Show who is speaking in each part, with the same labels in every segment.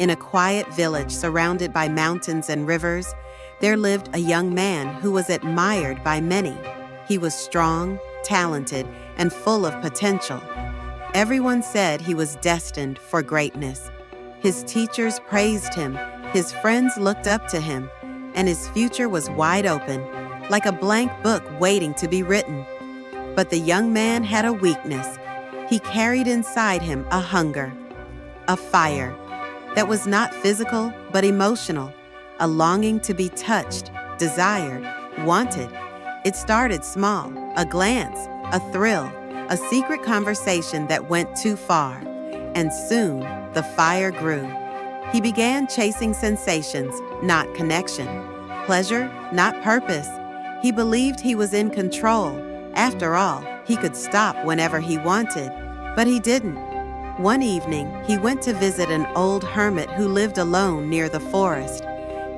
Speaker 1: In a quiet village surrounded by mountains and rivers, there lived a young man who was admired by many. He was strong, talented, and full of potential. Everyone said he was destined for greatness. His teachers praised him, his friends looked up to him, and his future was wide open, like a blank book waiting to be written. But the young man had a weakness. He carried inside him a hunger, a fire that was not physical but emotional, a longing to be touched, desired, wanted. It started small, a glance, a thrill, a secret conversation that went too far. And soon, the fire grew. He began chasing sensations, not connection. Pleasure, not purpose. He believed he was in control. After all, he could stop whenever he wanted. But he didn't. One evening, he went to visit an old hermit who lived alone near the forest.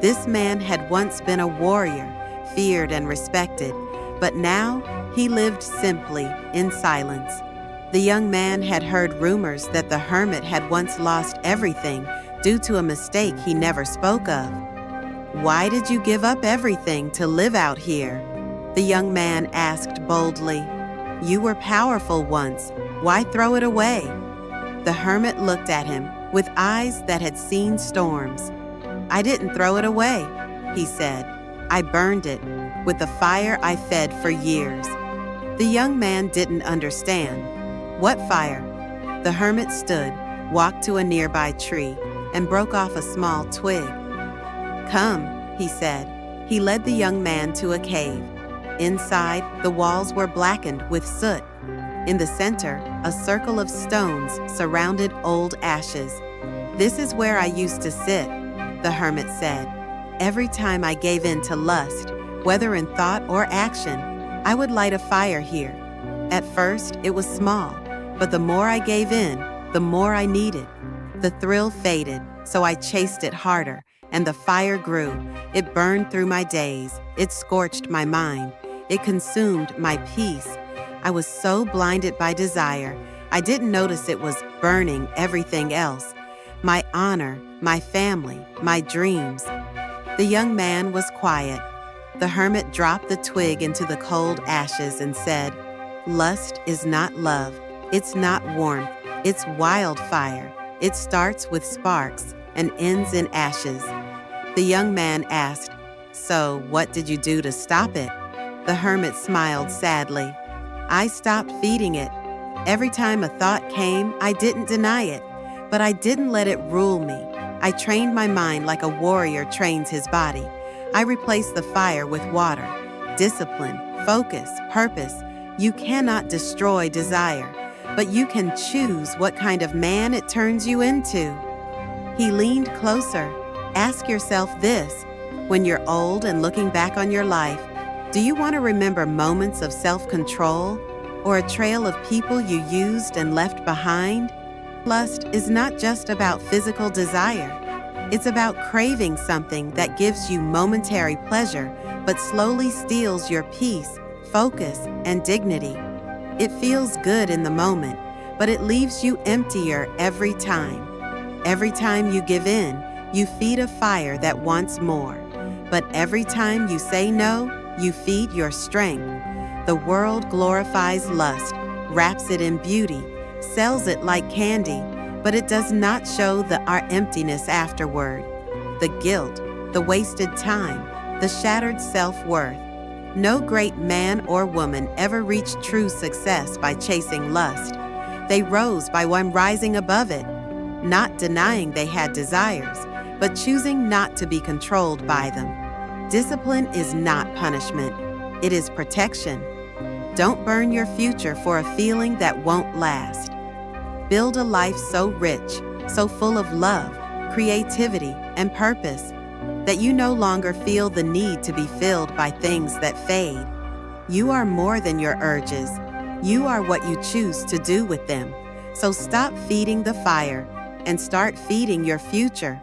Speaker 1: This man had once been a warrior, feared and respected, but now he lived simply in silence. The young man had heard rumors that the hermit had once lost everything due to a mistake he never spoke of. "Why did you give up everything to live out here?" the young man asked boldly. "You were powerful once. Why throw it away?" The hermit looked at him with eyes that had seen storms. "I didn't throw it away," he said. "I burned it with the fire I fed for years." The young man didn't understand. "What fire?" The hermit stood, walked to a nearby tree, and broke off a small twig. "Come," he said. He led the young man to a cave. Inside, the walls were blackened with soot. In the center, a circle of stones surrounded old ashes. "This is where I used to sit," the hermit said. "Every time I gave in to lust, whether in thought or action, I would light a fire here. At first, it was small, but the more I gave in, the more I needed. The thrill faded, so I chased it harder, and the fire grew. It burned through my days. It scorched my mind. It consumed my peace. I was so blinded by desire, I didn't notice it was burning everything else. My honor, my family, my dreams." The young man was quiet. The hermit dropped the twig into the cold ashes and said, "Lust is not love. It's not warmth. It's wildfire. It starts with sparks and ends in ashes." The young man asked, "So what did you do to stop it?" The hermit smiled sadly. "I stopped feeding it. Every time a thought came, I didn't deny it, but I didn't let it rule me. I trained my mind like a warrior trains his body. I replaced the fire with water, discipline, focus, purpose. You cannot destroy desire, but you can choose what kind of man it turns you into." He leaned closer. Ask yourself this: when you're old and looking back on your life, do you want to remember moments of self-control or a trail of people you used and left behind? Lust is not just about physical desire. It's about craving something that gives you momentary pleasure but slowly steals your peace, focus, and dignity. It feels good in the moment, but it leaves you emptier every time. Every time you give in, you feed a fire that wants more. But every time you say no, you feed your strength. The world glorifies lust, wraps it in beauty, sells it like candy, but it does not show our emptiness afterward. The guilt, the wasted time, the shattered self-worth. No great man or woman ever reached true success by chasing lust. They rose by one rising above it, not denying they had desires, but choosing not to be controlled by them. Discipline is not punishment. It is protection. Don't burn your future for a feeling that won't last. Build a life so rich, so full of love, creativity, and purpose that you no longer feel the need to be filled by things that fade. You are more than your urges. You are what you choose to do with them. So stop feeding the fire and start feeding your future.